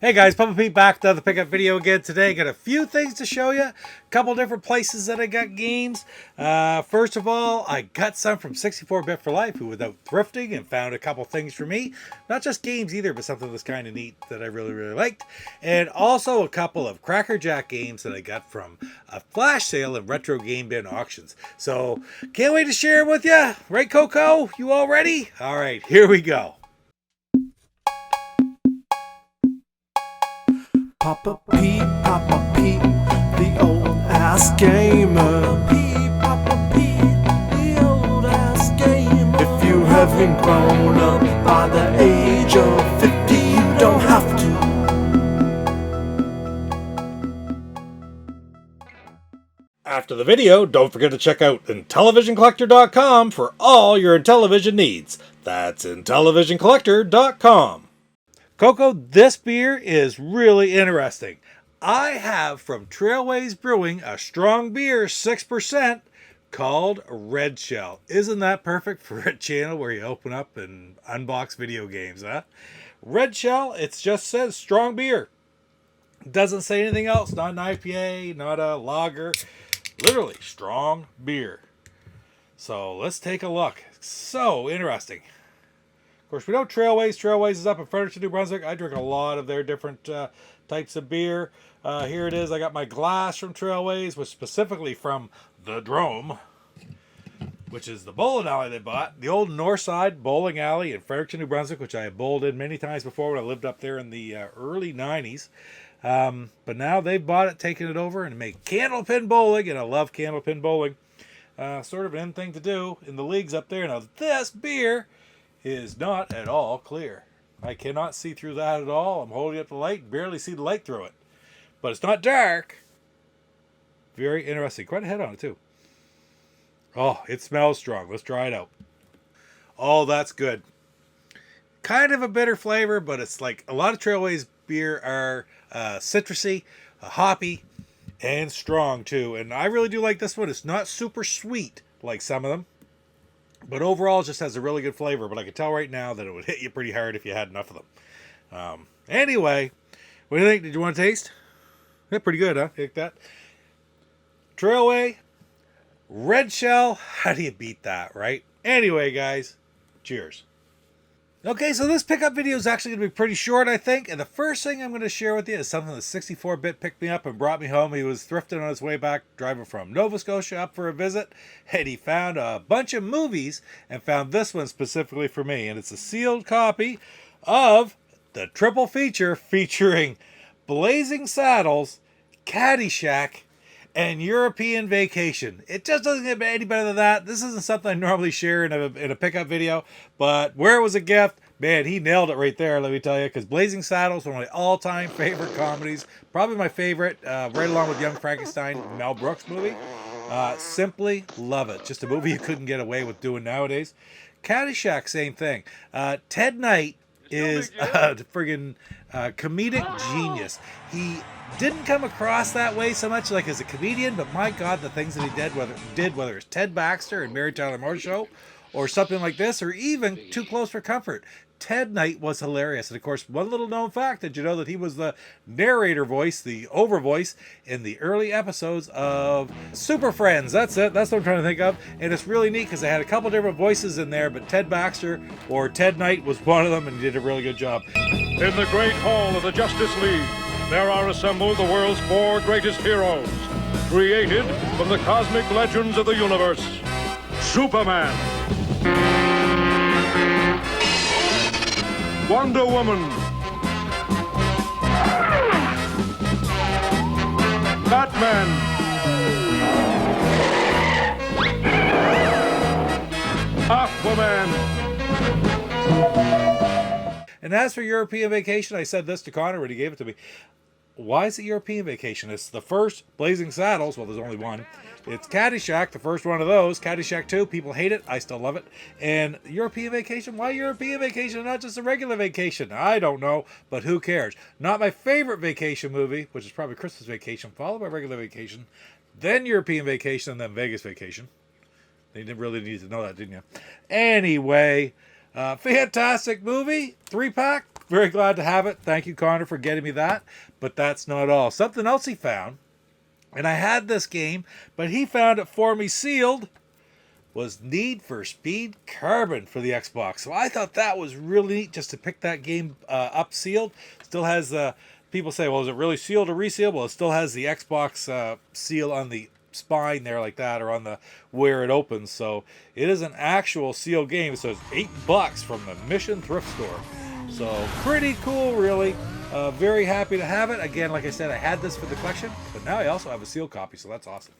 Hey guys, Papa Pete back to the pickup video again today. Got a few things to show you. A couple different places that I got games. First of all, I got some from 64-Bit for Life, who was out thrifting and found a couple things for me. Not just games either, but something that's kind of neat that I really liked. And also a couple of Cracker Jack games that I got from a flash sale and retro game bin auctions. So, can't wait to share them with you. Right, Coco? You all ready? All right, here we go. Papa Pete, the old ass gamer. Papa Pete, the old ass gamer. If you haven't grown up by the age of 50, you don't have to. After the video, don't forget to check out IntellivisionCollector.com for all your Intellivision needs. That's IntellivisionCollector.com. Coco, this beer is really interesting. I have from Trailways Brewing a strong beer, 6%, called Red Shell. Isn't that perfect for a channel where you open up and unbox video games, huh? Red Shell, it just says strong beer. Doesn't say anything else. Not an IPA, not a lager. Literally, strong beer. So let's take a look. So interesting. Of course, we know Trailways. Trailways is up in Fredericton, New Brunswick. I drink a lot of their different types of beer. Here it is. I got my glass from Trailways, which specifically from the Drome, which is the bowling alley they bought. The old Northside Bowling Alley in Fredericton, New Brunswick, which I have bowled in many times before when I lived up there in the early 90s. But now they've bought it, taken it over, and make candlepin bowling, and I love candlepin bowling. Sort of an end thing to do in the leagues up there. Now, this beer is not at all clear. I cannot see through that at all. I'm holding up the light, barely see the light through it. But it's not dark. Very interesting. Quite a head on it too. Oh, it smells strong. Let's try it out. Oh, that's good. Kind of a bitter flavor, but it's like a lot of Trailways beer are citrusy, hoppy, and strong too. And I really do like this one. It's not super sweet like some of them. But overall, it just has a really good flavor. But I can tell right now that it would hit you pretty hard if you had enough of them. Anyway, what do you think? Did you want to taste? Yeah, pretty good, huh? Like that. Trailway, Red Shell. How do you beat that, right? Anyway, guys, cheers. Okay, so this pickup video is actually going to be pretty short, I think. And the first thing I'm going to share with you is something that 64-Bit picked me up and brought me home. He was thrifting on his way back, driving from Nova Scotia up for a visit. And he found a bunch of movies and found this one specifically for me. And it's a sealed copy of the triple feature featuring Blazing Saddles, Caddyshack, and European Vacation. It just doesn't get any better than that. This isn't something I normally share in a pickup video, but where it was a gift, man, he nailed it right there, let me tell you, because Blazing Saddles, one of my all-time favorite comedies, probably my favorite, right along with Young Frankenstein, Mel Brooks movie. Simply love it. Just a movie you couldn't get away with doing nowadays. Caddyshack, same thing. Ted Knight is a friggin' comedic genius. He didn't come across that way so much like as a comedian, but my God, the things that he did, whether it's Ted Baxter and Mary Tyler Moore Show, or something like this, or even Too Close for Comfort. Ted Knight was hilarious. And of course, one little known fact, did you know that he was the narrator voice, the over voice, in the early episodes of Super Friends? That's it. That's what I'm trying to think of. And it's really neat because they had a couple different voices in there, but Ted Baxter or Ted Knight was one of them, and he did a really good job. In the great hall of the Justice League, there are assembled the world's 4 greatest heroes, created from the cosmic legends of the universe. Superman, Wonder Woman, Batman, Aquaman. And as for European Vacation, I said this to Connor when he gave it to me. Why is it European Vacation? It's the first Blazing Saddles. Well, there's only one. It's Caddyshack, the first one of those. Caddyshack 2, people hate it. I still love it. And European Vacation? Why European Vacation, not just a regular vacation? I don't know, but who cares? Not my favorite vacation movie, which is probably Christmas Vacation, followed by regular vacation, then European Vacation, and then Vegas Vacation. You didn't really need to know that, didn't you? Anyway, fantastic movie. 3-pack. very glad to have it. Thank you, Connor, for getting me that. But that's not all. Something else he found, and I had this game, but he found it for me sealed, was Need for Speed Carbon for the Xbox. So I thought that was really neat just to pick that game up sealed. Still has the, people say, well, is it really sealed or resealed? Well, it still has the Xbox seal on the spine there like that, or on the where it opens. So it is an actual sealed game. So it's $8 from the Mission Thrift Store. So pretty cool, really. Very happy to have it. Again, like I said, I had this for the collection, but now I also have a sealed copy, so that's awesome.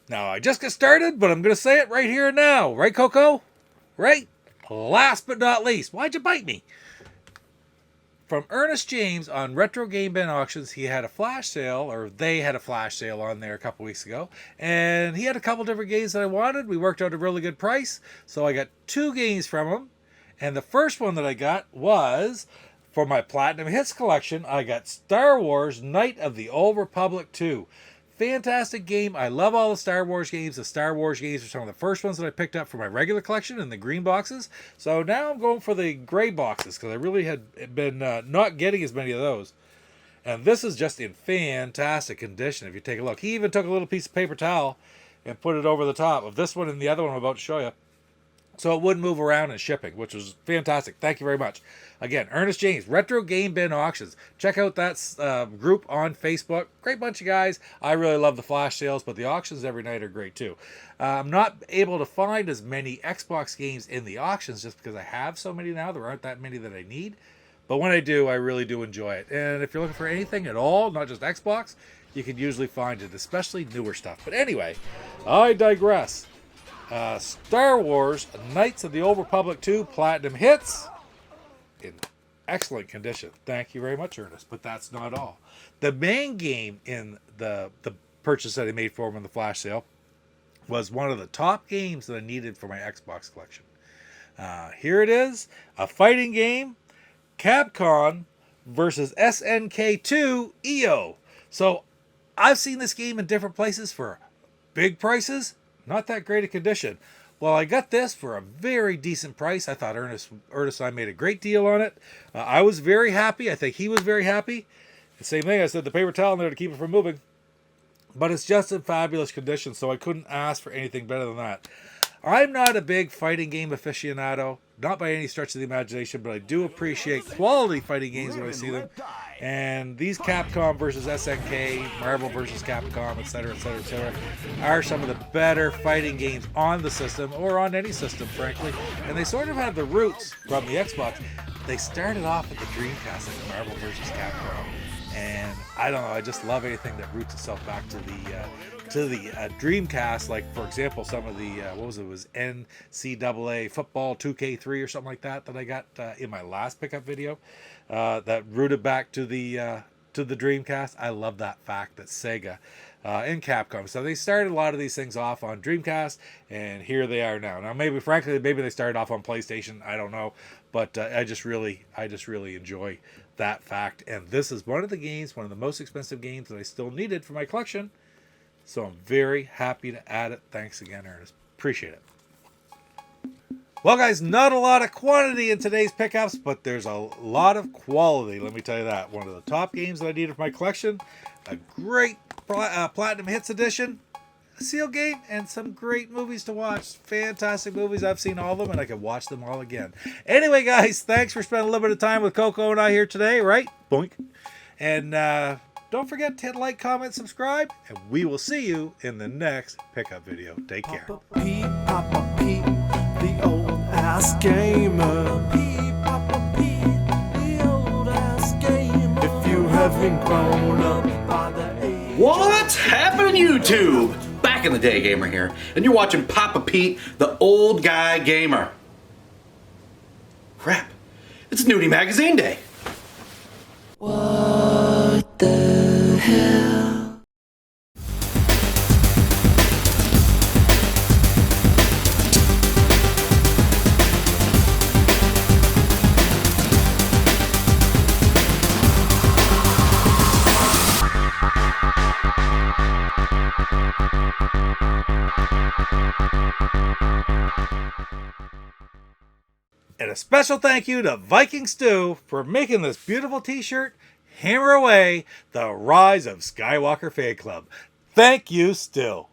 Now, I just got started, but I'm going to say it right here and now. Right, Coco? Right? Last but not least. Why'd you bite me? From Ernest James on Retro Game Bin Auctions, he had a flash sale, or they had a flash sale on there a couple weeks ago, and he had a couple different games that I wanted. We worked out a really good price, so I got 2 games from him, and the first one that I got was, for my Platinum Hits collection, I got Star Wars Knight of the Old Republic 2. Fantastic game. I love all the Star Wars games. The Star Wars games are some of the first ones that I picked up for my regular collection in the green boxes. So now I'm going for the gray boxes because I really had been not getting as many of those. And this is just in fantastic condition if you take a look. He even took a little piece of paper towel and put it over the top of this one and the other one I'm about to show you, so it wouldn't move around in shipping, which was fantastic. Thank you very much. Again, Ernest James, Retro Game Bin Auctions. Check out that group on Facebook. Great bunch of guys. I really love the flash sales, but the auctions every night are great too. I'm not able to find as many Xbox games in the auctions just because I have so many now. There aren't that many that I need. But when I do, I really do enjoy it. And if you're looking for anything at all, not just Xbox, you can usually find it, especially newer stuff. But anyway, I digress. Star Wars Knights of the Old Republic 2 Platinum Hits in excellent condition. Thank you very much, Ernest. But that's not all. The main game in the purchase that I made for him in the flash sale was one of the top games that I needed for my Xbox collection. Here it is, a fighting game, Capcom versus SNK2 EO. So I've seen this game in different places for big prices. Not that great a condition. Well, I got this for a very decent price. I thought Ernest and I made a great deal on it. I was very happy. I think he was very happy. The same thing, I said the paper towel in there to keep it from moving. But it's just in fabulous condition, so I couldn't ask for anything better than that. I'm not a big fighting game aficionado, not by any stretch of the imagination, but I do appreciate quality fighting games when I see them. And these Capcom versus SNK, Marvel versus Capcom, etc., are some of the better fighting games on the system, or on any system, frankly. And they sort of have the roots from the Xbox. They started off with the Dreamcast, like Marvel versus Capcom. And I don't know, I just love anything that roots itself back to the Dreamcast. Like, for example, some of the it was NCAA football 2K3 or something like that I got in my last pickup video that rooted back to the Dreamcast. I love that fact that Sega and Capcom, so they started a lot of these things off on Dreamcast, and here they are now. Now, maybe they started off on PlayStation. I don't know, but I just really enjoy that fact. And this is one of the most expensive games that I still needed for my collection. So I'm very happy to add it. Thanks again, Ernest. Appreciate it. Well, guys, not a lot of quantity in today's pickups, but there's a lot of quality. Let me tell you that. One of the top games that I needed for my collection, a great Platinum Hits edition, a seal game, and some great movies to watch. Fantastic movies. I've seen all of them, and I can watch them all again. Anyway, guys, thanks for spending a little bit of time with Coco and I here today, right? Boink. And don't forget to hit like, comment, subscribe, and we will see you in the next pickup video. Take care. Papa Pete, the old ass gamer. Papa Pete, the old ass gamer. If you haven't grown up by the age. What's happening, YouTube? Back in the day, gamer here, and you're watching Papa Pete, the old guy gamer. Crap, it's Nudie Magazine Day. What the hell? And a special thank you to Viking Stew for making this beautiful t-shirt, Hammer Away, The Rise of Skywalker Fan Club. Thank you, Stu.